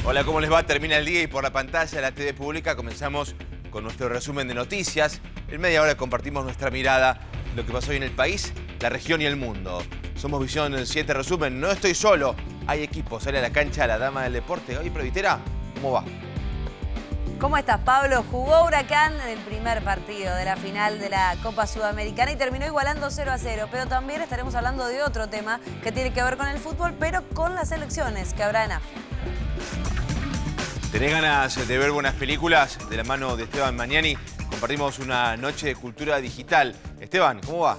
Hola, ¿cómo les va? Termina el día y por la pantalla de la TV Pública comenzamos con nuestro resumen de noticias. En media hora compartimos nuestra mirada de lo que pasó hoy en el país, la región y el mundo. Somos Visión 7 Resumen. No estoy solo, hay equipo. Sale a la cancha la dama del deporte. Oye, Provitera, ¿cómo va? ¿Cómo estás, Pablo? Jugó Huracán en el primer partido de la final de la Copa Sudamericana y terminó igualando 0-0. Pero también estaremos hablando de otro tema que tiene que ver con el fútbol, pero con las elecciones que habrá en AFA. ¿Tenés ganas de ver buenas películas? De la mano de Esteban Magnani compartimos una noche de cultura digital. Esteban, ¿cómo va?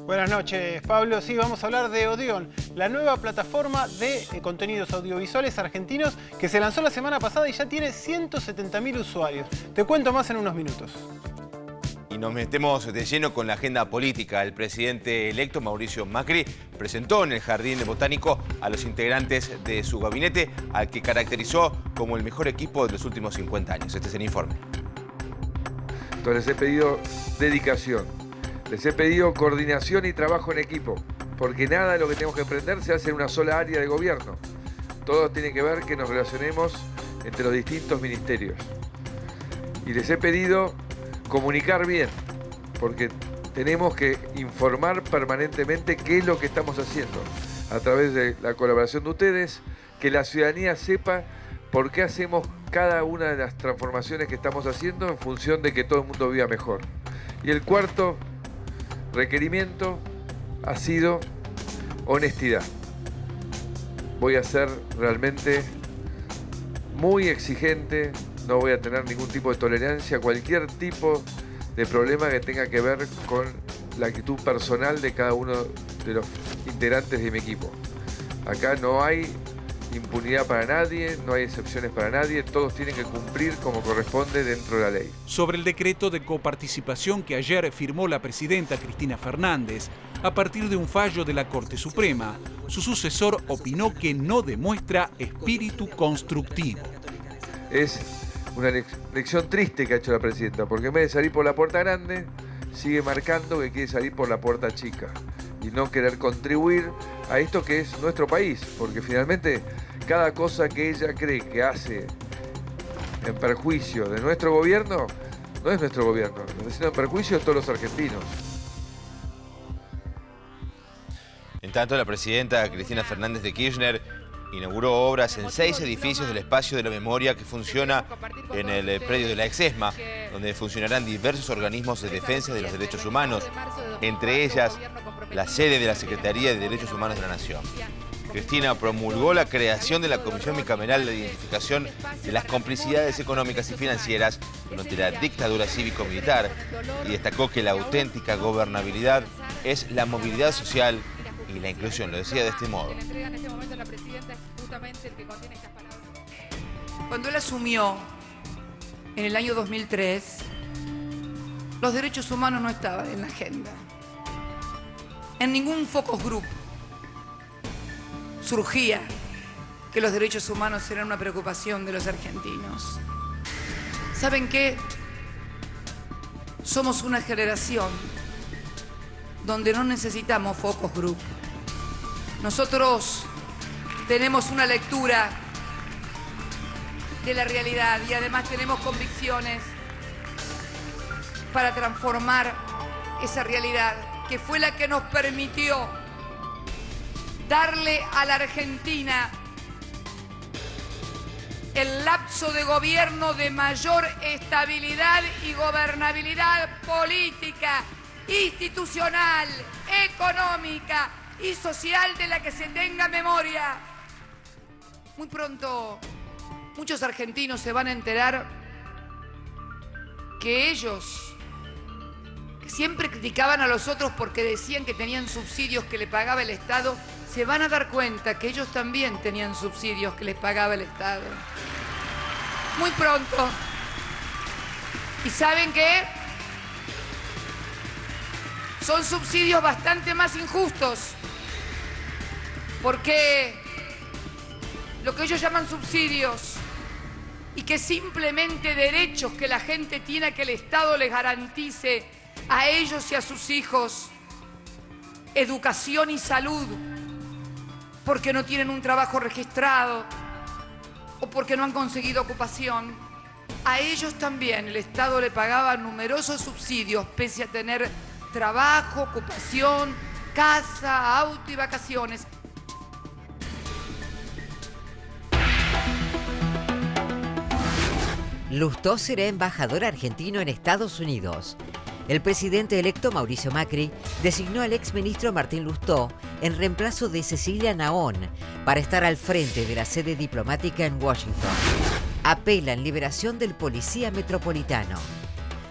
Buenas noches, Pablo. Sí, vamos a hablar de Odeon, la nueva plataforma de contenidos audiovisuales argentinos que se lanzó la semana pasada y ya tiene 170.000 usuarios. Te cuento más en unos minutos. Y nos metemos de lleno con la agenda política. El presidente electo, Mauricio Macri, presentó en el Jardín Botánico a los integrantes de su gabinete, al que caracterizó como el mejor equipo de los últimos 50 años. Este es el informe. Entonces les he pedido dedicación, les he pedido coordinación y trabajo en equipo, porque nada de lo que tenemos que emprender se hace en una sola área de gobierno. Todo tiene que ver que nos relacionemos entre los distintos ministerios. Y les he pedido comunicar bien, porque tenemos que informar permanentemente qué es lo que estamos haciendo, a través de la colaboración de ustedes, que la ciudadanía sepa por qué hacemos cada una de las transformaciones que estamos haciendo en función de que todo el mundo viva mejor. Y el cuarto requerimiento ha sido honestidad. Voy a ser realmente muy exigente, no voy a tener ningún tipo de tolerancia a cualquier tipo de problema que tenga que ver con la actitud personal de cada uno de los integrantes de mi equipo. Acá no hay impunidad para nadie, no hay excepciones para nadie, todos tienen que cumplir como corresponde dentro de la ley. Sobre el decreto de coparticipación que ayer firmó la presidenta Cristina Fernández, a partir de un fallo de la Corte Suprema, su sucesor opinó que no demuestra espíritu constructivo. Es una lección triste que ha hecho la presidenta, porque en vez de salir por la puerta grande, sigue marcando que quiere salir por la puerta chica y no querer contribuir a esto que es nuestro país, porque finalmente cada cosa que ella cree que hace en perjuicio de nuestro gobierno, no es nuestro gobierno, lo está haciendo en perjuicio de todos los argentinos. En tanto, la presidenta Cristina Fernández de Kirchner inauguró obras en 6 edificios del Espacio de la Memoria que funciona en el predio de la Exesma, donde funcionarán diversos organismos de defensa de los derechos humanos, entre ellas la sede de la Secretaría de Derechos Humanos de la Nación. Cristina promulgó la creación de la Comisión Bicameral de Identificación de las Complicidades Económicas y Financieras durante la dictadura cívico-militar y destacó que la auténtica gobernabilidad es la movilidad social y la inclusión. Lo decía de este modo. Cuando él asumió en el año 2003, los derechos humanos no estaban en la agenda. En ningún focus group surgía que los derechos humanos eran una preocupación de los argentinos. ¿Saben qué? Somos una generación donde no necesitamos focus group. Nosotros tenemos una lectura de la realidad y además tenemos convicciones para transformar esa realidad, que fue la que nos permitió darle a la Argentina el lapso de gobierno de mayor estabilidad y gobernabilidad política, institucional, económica y social de la que se tenga memoria. Muy pronto muchos argentinos se van a enterar que ellos, que siempre criticaban a los otros porque decían que tenían subsidios que le pagaba el Estado, se van a dar cuenta que ellos también tenían subsidios que les pagaba el Estado. Muy pronto. ¿Y saben qué? Son subsidios bastante más injustos, porque lo que ellos llaman subsidios y que simplemente derechos que la gente tiene a que el Estado les garantice a ellos y a sus hijos educación y salud, porque no tienen un trabajo registrado, o porque no han conseguido ocupación, a ellos también el Estado le pagaba numerosos subsidios pese a tener trabajo, ocupación, casa, auto y vacaciones. Lustó será embajador argentino en Estados Unidos. El presidente electo Mauricio Macri designó al exministro Martín Lustó en reemplazo de Cecilia Naón para estar al frente de la sede diplomática en Washington. Apelan liberación del policía metropolitano.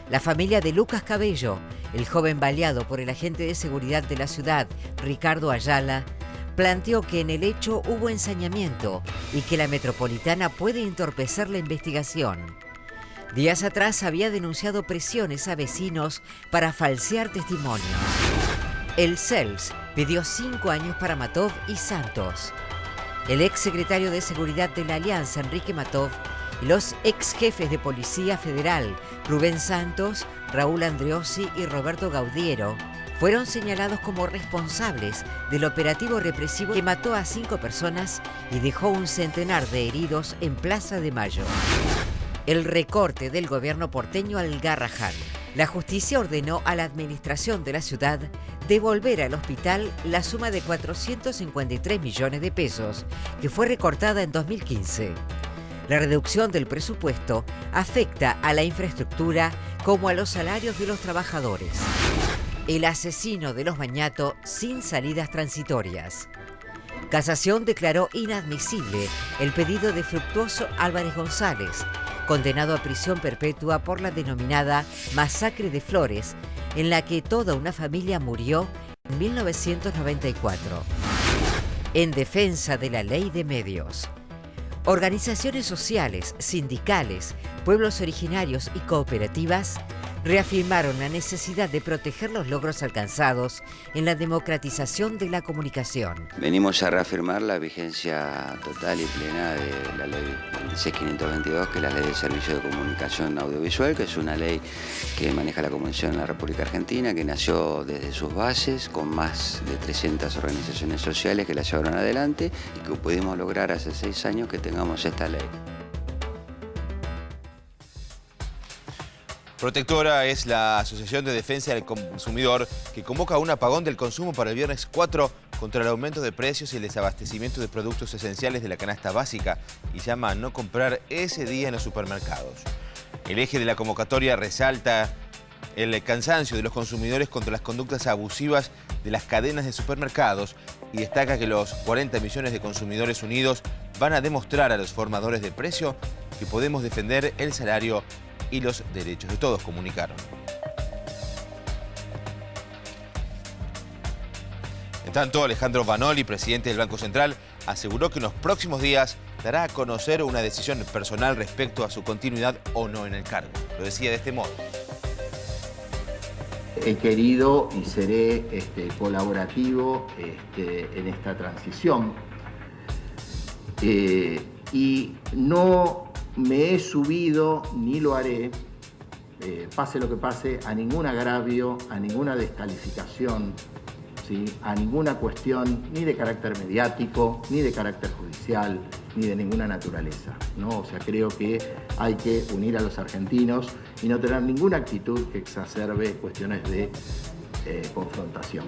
La familia de Lucas Cabello, el joven baleado por el agente de seguridad de la ciudad, Ricardo Ayala, planteó que en el hecho hubo ensañamiento y que la metropolitana puede entorpecer la investigación. Días atrás había denunciado presiones a vecinos para falsear testimonios. El CELS pidió 5 años para Matov y Santos. El ex secretario de Seguridad de la Alianza, Enrique Matov, y los ex jefes de Policía Federal, Rubén Santos, Raúl Andreossi y Roberto Gaudiero, fueron señalados como responsables del operativo represivo que mató a 5 personas y dejó un centenar de heridos en Plaza de Mayo. El recorte del gobierno porteño al Garrahan. La justicia ordenó a la administración de la ciudad devolver al hospital la suma de 453 millones de pesos, que fue recortada en 2015. La reducción del presupuesto afecta a la infraestructura como a los salarios de los trabajadores. El asesino de los Bañato sin salidas transitorias. Casación declaró inadmisible el pedido de Fructuoso Álvarez González, condenado a prisión perpetua por la denominada Masacre de Flores, en la que toda una familia murió en 1994. En defensa de la ley de medios. Organizaciones sociales, sindicales, pueblos originarios y cooperativas reafirmaron la necesidad de proteger los logros alcanzados en la democratización de la comunicación. Venimos a reafirmar la vigencia total y plena de la ley 26522, que es la ley de servicio de comunicación audiovisual, que es una ley que maneja la comunicación en la República Argentina, que nació desde sus bases con más de 300 organizaciones sociales que la llevaron adelante y que pudimos lograr hace 6 años que tengamos esta ley. Protectora es la Asociación de Defensa del Consumidor que convoca a un apagón del consumo para el viernes 4 contra el aumento de precios y el desabastecimiento de productos esenciales de la canasta básica y llama a no comprar ese día en los supermercados. El eje de la convocatoria resalta el cansancio de los consumidores contra las conductas abusivas de las cadenas de supermercados y destaca que los 40 millones de consumidores unidos van a demostrar a los formadores de precio que podemos defender el salario y los derechos de todos, comunicaron. En tanto, Alejandro Vanoli, presidente del Banco Central, aseguró que en los próximos días dará a conocer una decisión personal respecto a su continuidad o no en el cargo. Lo decía de este modo. He querido y seré colaborativo en esta transición y no me he subido ni lo haré, pase lo que pase, a ningún agravio, a ninguna descalificación, ¿sí? A ninguna cuestión ni de carácter mediático, ni de carácter judicial, ni de ninguna naturaleza, ¿no? O sea, creo que hay que unir a los argentinos y no tener ninguna actitud que exacerbe cuestiones de confrontación.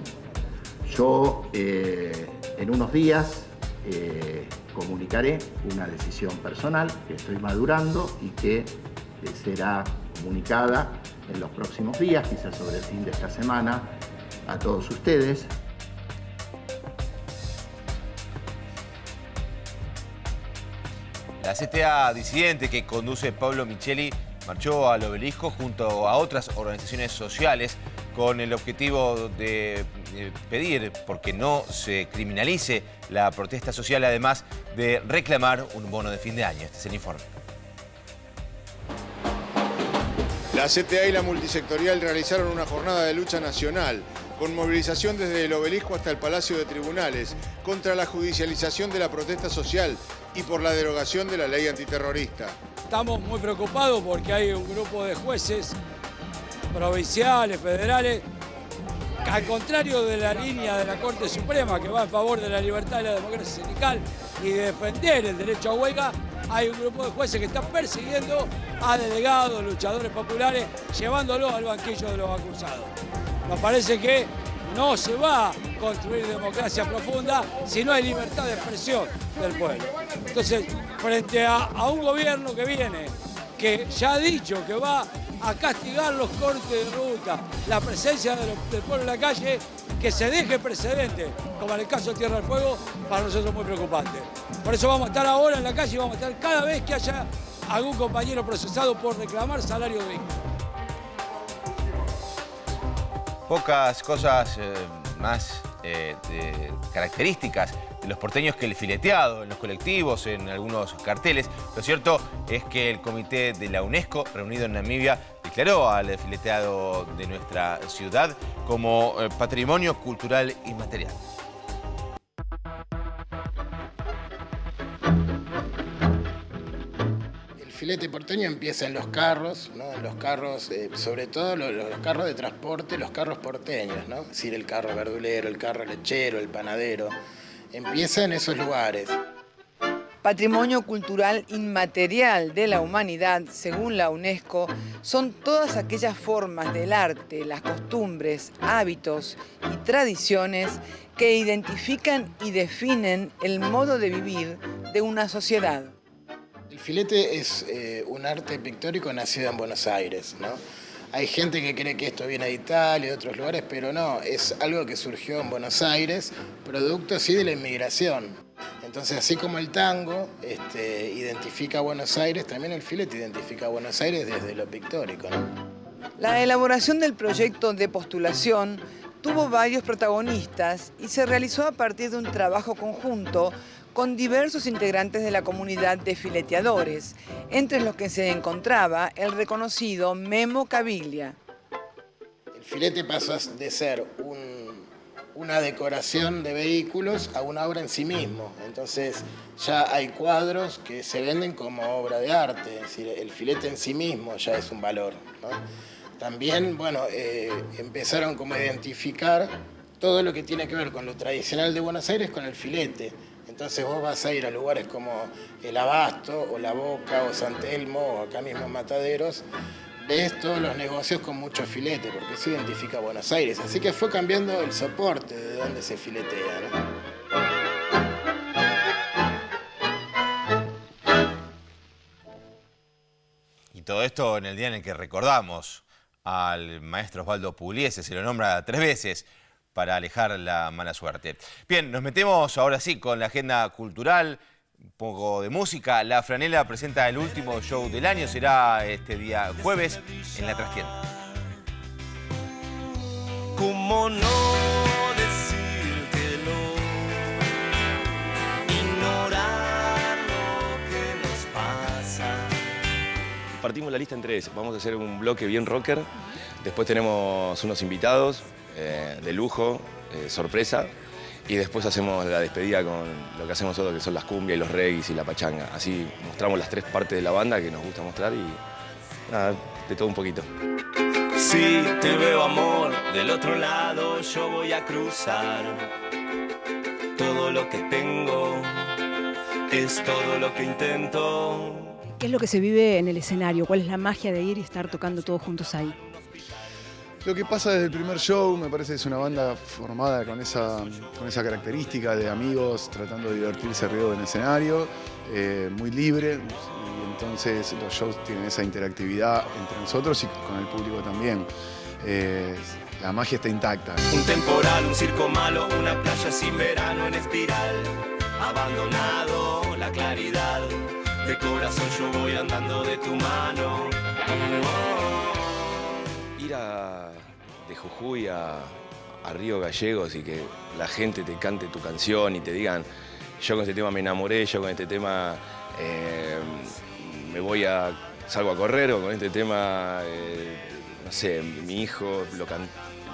Yo en unos días comunicaré una decisión personal que estoy madurando y que será comunicada en los próximos días, quizás sobre el fin de esta semana, a todos ustedes. La CTA disidente que conduce Pablo Micheli marchó al Obelisco junto a otras organizaciones sociales con el objetivo de pedir porque no se criminalice la protesta social, además de reclamar un bono de fin de año. Este es el informe. La CTA y la multisectorial realizaron una jornada de lucha nacional con movilización desde el Obelisco hasta el Palacio de Tribunales contra la judicialización de la protesta social y por la derogación de la ley antiterrorista. Estamos muy preocupados porque hay un grupo de jueces provinciales, federales, al contrario de la línea de la Corte Suprema, que va en favor de la libertad y la democracia sindical y de defender el derecho a huelga, hay un grupo de jueces que están persiguiendo a delegados, luchadores populares, llevándolos al banquillo de los acusados. Nos parece que no se va a construir democracia profunda si no hay libertad de expresión del pueblo. Entonces, frente a un gobierno que viene, que ya ha dicho que va a castigar los cortes de ruta, la presencia del pueblo en la calle, que se deje precedente, como en el caso de Tierra del Fuego, para nosotros es muy preocupante. Por eso vamos a estar ahora en la calle y vamos a estar cada vez que haya algún compañero procesado por reclamar salario digno. Pocas cosas más características de los porteños que el fileteado en los colectivos, en algunos carteles. Lo cierto es que el comité de la UNESCO, reunido en Namibia, declaró al fileteado de nuestra ciudad como patrimonio cultural inmaterial. El filete porteño empieza en los carros, ¿no? En los carros, sobre todo los carros de transporte, los carros porteños, ¿no? Es decir, el carro verdulero, el carro lechero, el panadero. Empieza en esos lugares. Patrimonio cultural inmaterial de la humanidad, según la UNESCO, son todas aquellas formas del arte, las costumbres, hábitos y tradiciones que identifican y definen el modo de vivir de una sociedad. El filete es un arte pictórico nacido en Buenos Aires, ¿no? Hay gente que cree que esto viene de Italia y de otros lugares, pero no, es algo que surgió en Buenos Aires, producto así de la inmigración. Entonces, así como el tango identifica a Buenos Aires, también el filete identifica a Buenos Aires desde lo pictórico, ¿no? La elaboración del proyecto de postulación tuvo varios protagonistas y se realizó a partir de un trabajo conjunto con diversos integrantes de la comunidad de fileteadores, entre los que se encontraba el reconocido Memo Caviglia. El filete pasó de ser una decoración de vehículos a una obra en sí mismo. Entonces ya hay cuadros que se venden como obra de arte, es decir, el filete en sí mismo ya es un valor, ¿no? También, bueno, empezaron como a identificar todo lo que tiene que ver con lo tradicional de Buenos Aires con el filete. Entonces vos vas a ir a lugares como el Abasto, o La Boca, o San Telmo, o acá mismo en Mataderos, ves todos los negocios con mucho filete, porque eso identifica a Buenos Aires. Así que fue cambiando el soporte de donde se filetea, ¿no? Y todo esto en el día en el que recordamos al maestro Osvaldo Pugliese, se lo nombra 3 veces para alejar la mala suerte. Bien, nos metemos ahora sí con la agenda cultural, un poco de música. La Franela presenta el último show del año, será este día jueves en la Trastienda. ¿Cómo no decírtelo? Ignorar lo que nos pasa. Partimos la lista en 3. Vamos a hacer un bloque bien rocker. Después tenemos unos invitados de lujo, sorpresa. Y después hacemos la despedida con lo que hacemos nosotros, que son las cumbias y los reggaes y la pachanga. Así mostramos las 3 partes de la banda que nos gusta mostrar y nada, de todo un poquito. Si te veo, amor, del otro lado yo voy a cruzar. Todo lo que tengo es todo lo que intento. ¿Qué es lo que se vive en el escenario? ¿Cuál es la magia de ir y estar tocando todos juntos ahí? Lo que pasa desde el primer show, me parece que es una banda formada con esa característica de amigos tratando de divertirse arriba del escenario, muy libre, y entonces los shows tienen esa interactividad entre nosotros y con el público también. La magia está intacta. Un temporal, un circo malo, una playa sin verano en espiral. Abandonado, la claridad, de corazón yo voy andando de tu mano. Ir de Jujuy a Río Gallegos y que la gente te cante tu canción y te digan, yo con este tema me enamoré, yo con este tema salgo a correr, o con este tema, no sé, mi hijo, lo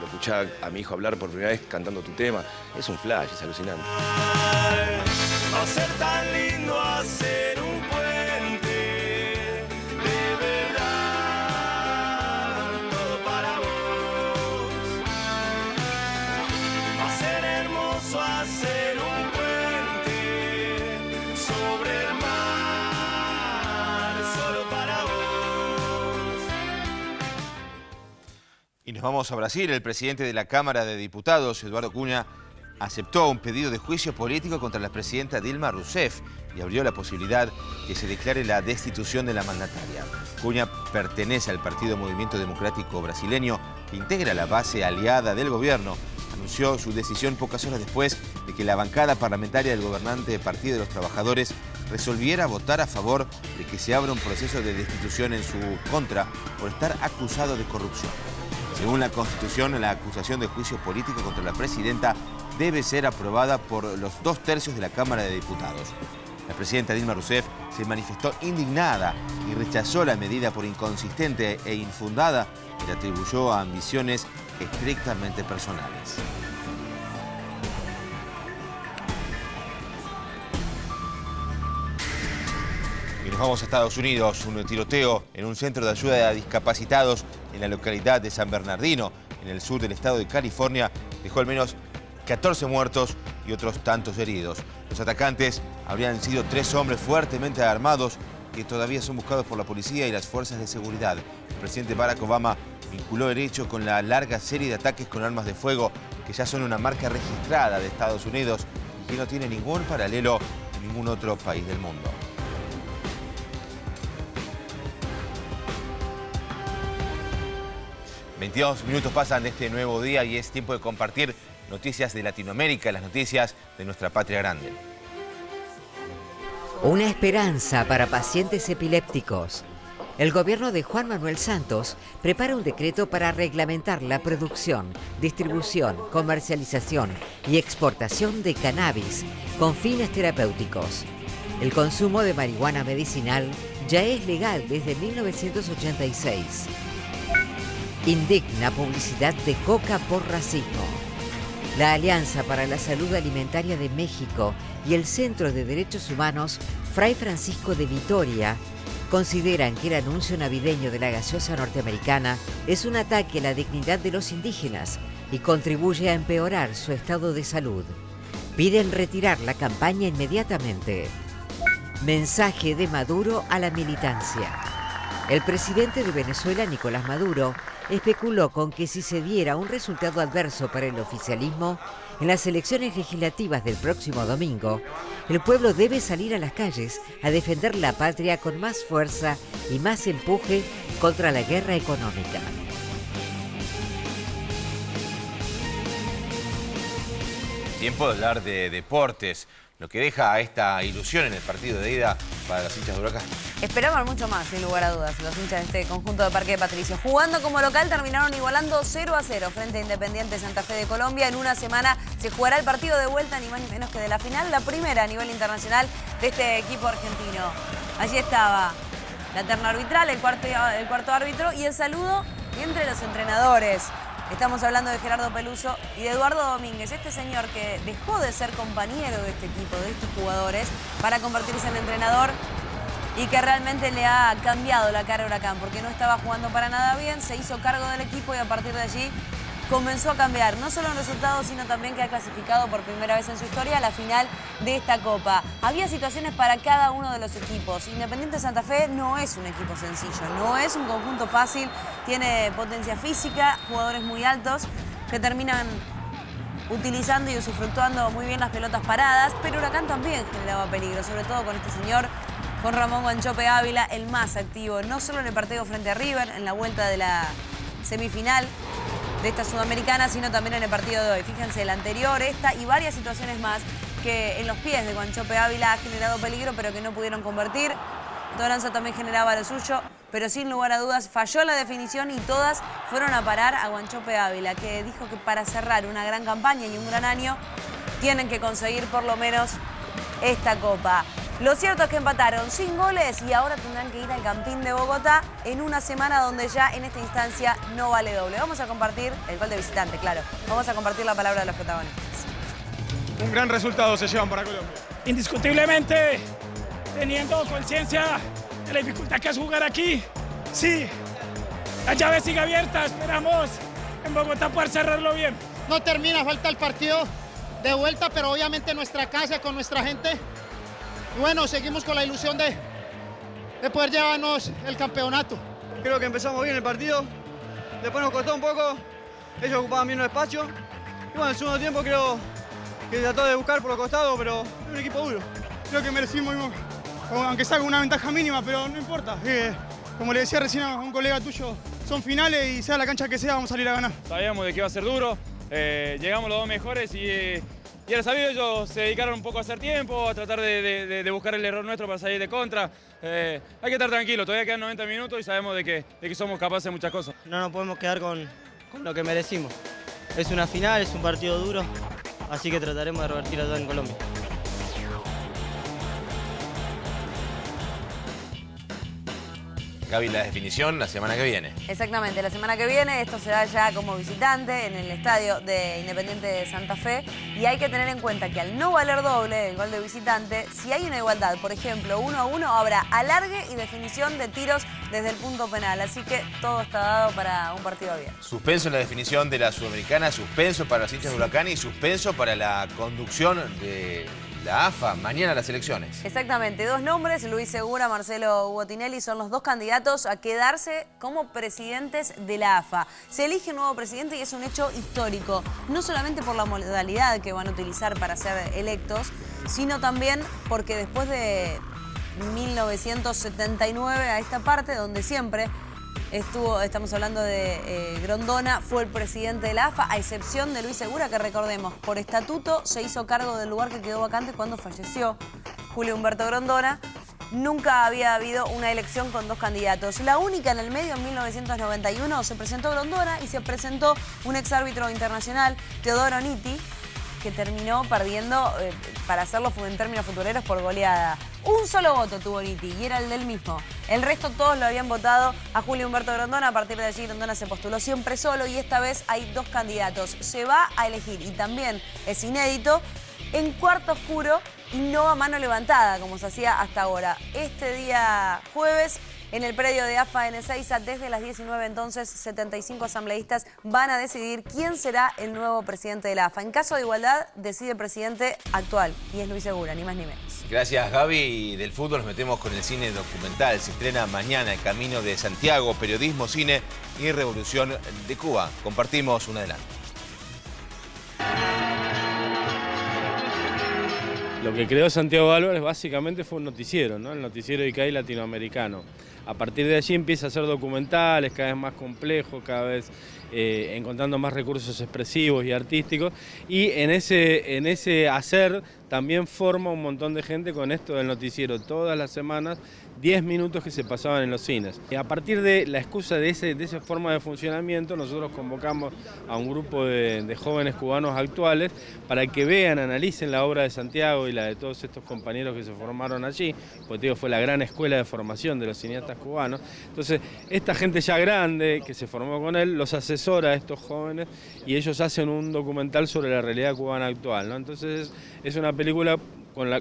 escuchaba a mi hijo hablar por primera vez cantando tu tema. Es un flash, es alucinante. Va a ser tan lindo hacer un puente, de verdad, todo para vos. Va a ser hermoso hacer un puente sobre el mar. nos vamos a Brasil. El presidente de la Cámara de Diputados, Eduardo Cunha, aceptó un pedido de juicio político contra la presidenta Dilma Rousseff y abrió la posibilidad que se declare la destitución de la mandataria. Cunha pertenece al Partido Movimiento Democrático Brasileño, que integra la base aliada del gobierno. Anunció su decisión pocas horas después de que la bancada parlamentaria del gobernante Partido de los Trabajadores resolviera votar a favor de que se abra un proceso de destitución en su contra por estar acusado de corrupción. Según la Constitución, la acusación de juicio político contra la presidenta debe ser aprobada por los 2/3 de la Cámara de Diputados. La presidenta Dilma Rousseff se manifestó indignada y rechazó la medida por inconsistente e infundada y la atribuyó a ambiciones estrictamente personales. Y nos vamos a Estados Unidos. Un tiroteo en un centro de ayuda a discapacitados en la localidad de San Bernardino, en el sur del estado de California, dejó al menos 14 muertos y otros tantos heridos. Los atacantes habrían sido 3 hombres fuertemente armados que todavía son buscados por la policía y las fuerzas de seguridad. El presidente Barack Obama vinculó el hecho con la larga serie de ataques con armas de fuego que ya son una marca registrada de Estados Unidos y que no tiene ningún paralelo en ningún otro país del mundo. ...22 minutos pasan de este nuevo día y es tiempo de compartir noticias de Latinoamérica, las noticias de nuestra patria grande. Una esperanza para pacientes epilépticos. El gobierno de Juan Manuel Santos prepara un decreto para reglamentar la producción, distribución, comercialización y exportación de cannabis con fines terapéuticos. El consumo de marihuana medicinal ya es legal desde 1986. Indigna publicidad de coca por racismo. La Alianza para la Salud Alimentaria de México y el Centro de Derechos Humanos Fray Francisco de Vitoria consideran que el anuncio navideño de la gaseosa norteamericana es un ataque a la dignidad de los indígenas y contribuye a empeorar su estado de salud. Piden retirar la campaña inmediatamente. Mensaje de Maduro a la militancia. El presidente de Venezuela, Nicolás Maduro, especuló con que si se diera un resultado adverso para el oficialismo en las elecciones legislativas del próximo domingo, el pueblo debe salir a las calles a defender la patria con más fuerza y más empuje contra la guerra económica. Tiempo de hablar de deportes, lo que deja a esta ilusión en el partido de ida para los hinchas de Huracán. Esperaban mucho más, sin lugar a dudas, los hinchas de este conjunto de Parque de Patricios. Jugando como local terminaron igualando 0-0 frente a Independiente Santa Fe de Colombia. En una semana se jugará el partido de vuelta, ni más ni menos que de la final, la primera a nivel internacional de este equipo argentino. Allí estaba la terna arbitral, el cuarto árbitro y el saludo entre los entrenadores. Estamos hablando de Gerardo Peluso y de Eduardo Domínguez, este señor que dejó de ser compañero de este equipo, de estos jugadores, para convertirse en entrenador y que realmente le ha cambiado la cara a Huracán, porque no estaba jugando para nada bien, se hizo cargo del equipo y a partir de allí comenzó a cambiar, no solo en resultados, sino también que ha clasificado por primera vez en su historia a la final de esta Copa. Había situaciones para cada uno de los equipos. Independiente Santa Fe no es un equipo sencillo, no es un conjunto fácil, tiene potencia física, jugadores muy altos que terminan utilizando y usufructuando muy bien las pelotas paradas, pero Huracán también generaba peligro, sobre todo con este señor, con Ramón Guanchope Ávila, el más activo, no solo en el partido frente a River, en la vuelta de la semifinal de esta Sudamericana, sino también en el partido de hoy. Fíjense, el anterior, esta y varias situaciones más que en los pies de Guanchope Ávila ha generado peligro, pero que no pudieron convertir. Doranzo también generaba lo suyo, pero sin lugar a dudas falló la definición y todas fueron a parar a Guanchope Ávila, que dijo que para cerrar una gran campaña y un gran año tienen que conseguir por lo menos esta Copa. Lo cierto es que empataron sin goles y ahora tendrán que ir al Campín de Bogotá en una semana donde ya en esta instancia no vale doble. Vamos a compartir el gol de visitante, claro. Vamos a compartir la palabra de los protagonistas. Un gran resultado se llevan para Colombia. Indiscutiblemente, teniendo conciencia de la dificultad que es jugar aquí, sí, la llave sigue abierta, esperamos en Bogotá poder cerrarlo bien. No termina, falta el partido de vuelta, pero obviamente nuestra casa, con nuestra gente. Y bueno, seguimos con la ilusión de poder llevarnos el campeonato. Creo que empezamos bien el partido, después nos costó un poco, ellos ocupaban bien el espacio. Y bueno, en el segundo tiempo creo que trató de buscar por los costados, pero es un equipo duro. Creo que merecimos, aunque salga una ventaja mínima, pero no importa. Como le decía recién a un colega tuyo, son finales y sea la cancha que sea, vamos a salir a ganar. Sabíamos de que iba a ser duro, llegamos los dos mejores y era sabido, ellos se dedicaron un poco a hacer tiempo, a tratar de buscar el error nuestro para salir de contra. Hay que estar tranquilos, todavía quedan 90 minutos y sabemos de que somos capaces de muchas cosas. No nos podemos quedar con lo que merecimos. Es una final, es un partido duro, así que trataremos de revertir todo en Colombia. Gaby, la definición la semana que viene. Exactamente, la semana que viene esto será ya como visitante en el estadio de Independiente de Santa Fe y hay que tener en cuenta que al no valer doble el gol de visitante, si hay una igualdad, por ejemplo 1-1, habrá alargue y definición de tiros desde el punto penal, así que todo está dado para un partido abierto. Suspenso en la definición de la Sudamericana, suspenso para los hinchas de Huracán y suspenso para la conducción de la AFA, mañana las elecciones. Exactamente, dos nombres, Luis Segura, Marcelo Botinelli, son los dos candidatos a quedarse como presidentes de la AFA. Se elige un nuevo presidente y es un hecho histórico, no solamente por la modalidad que van a utilizar para ser electos, sino también porque después de 1979 a esta parte, donde siempre estamos hablando de Grondona, fue el presidente de la AFA, a excepción de Luis Segura, que recordemos, por estatuto se hizo cargo del lugar que quedó vacante cuando falleció Julio Humberto Grondona. Nunca había habido una elección con dos candidatos. La única en el medio, en 1991, se presentó Grondona y se presentó un exárbitro internacional, Teodoro Nitti, que terminó perdiendo, para hacerlo en términos futboleros, por goleada. Un solo voto tuvo Nitti y era el del mismo. El resto todos lo habían votado a Julio Humberto Grondona. A partir de allí Grondona se postuló siempre solo y esta vez hay dos candidatos. Se va a elegir, y también es inédito, en cuarto oscuro y no a mano levantada, como se hacía hasta ahora. Este día jueves, en el predio de AFA en Ezeiza, desde las 19, entonces, 75 asambleístas van a decidir quién será el nuevo presidente de la AFA. En caso de igualdad, decide el presidente actual, y es Luis Segura, ni más ni menos. Gracias, Gaby. Y del fútbol nos metemos con el cine documental. Se estrena mañana El Camino de Santiago, periodismo, cine y revolución de Cuba. Compartimos un adelanto. Lo que creó Santiago Álvarez básicamente fue un noticiero, ¿no? El noticiero ICAI latinoamericano. A partir de allí empieza a hacer documentales cada vez más complejos, cada vez encontrando más recursos expresivos y artísticos. Y en ese hacer también forma un montón de gente con esto del noticiero. Todas las semanas, 10 minutos que se pasaban en los cines. Y a partir de la excusa de esa forma de funcionamiento, nosotros convocamos a un grupo de jóvenes cubanos actuales para que vean, analicen la obra de Santiago y la de todos estos compañeros que se formaron allí, porque digo, fue la gran escuela de formación de los cineastas cubanos. Entonces, esta gente ya grande que se formó con él, los asesora a estos jóvenes y ellos hacen un documental sobre la realidad cubana actual, ¿no? Entonces, es una película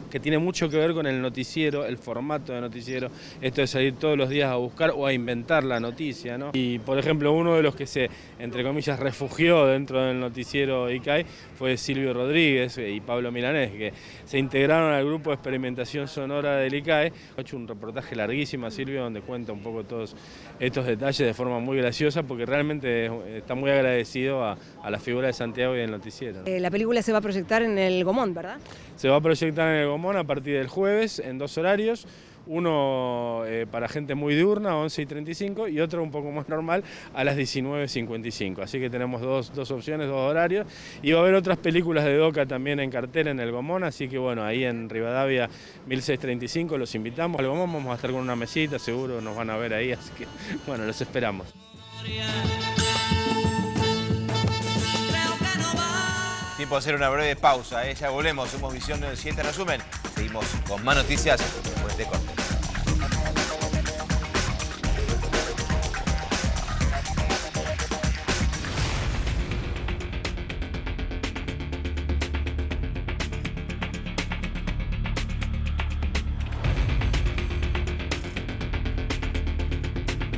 que tiene mucho que ver con el noticiero, el formato de noticiero, esto de salir todos los días a buscar o a inventar la noticia, ¿no? Y, por ejemplo, uno de los que se, entre comillas, refugió dentro del noticiero ICAI fue Silvio Rodríguez y Pablo Milanés, que se integraron al grupo de experimentación sonora del ICAI. Ha hecho un reportaje larguísimo a Silvio donde cuenta un poco todos estos detalles de forma muy graciosa, porque realmente está muy agradecido a la figura de Santiago y del noticiero, ¿no? La película se va a proyectar en el Gomón, ¿verdad? Se va a proyectar en el Gomón a partir del jueves en dos horarios, uno para gente muy diurna, 11:35, y otro un poco más normal a las 19:55. Así que tenemos dos opciones, dos horarios, y va a haber otras películas de Doca también en cartel en el Gomón, así que bueno, ahí en Rivadavia 1635 los invitamos. Al Gomón vamos a estar con una mesita, seguro nos van a ver ahí, así que bueno, los esperamos. Tiempo de hacer una breve pausa, ya volvemos. Somos Visión 7 Resumen. Seguimos con más noticias después de corte.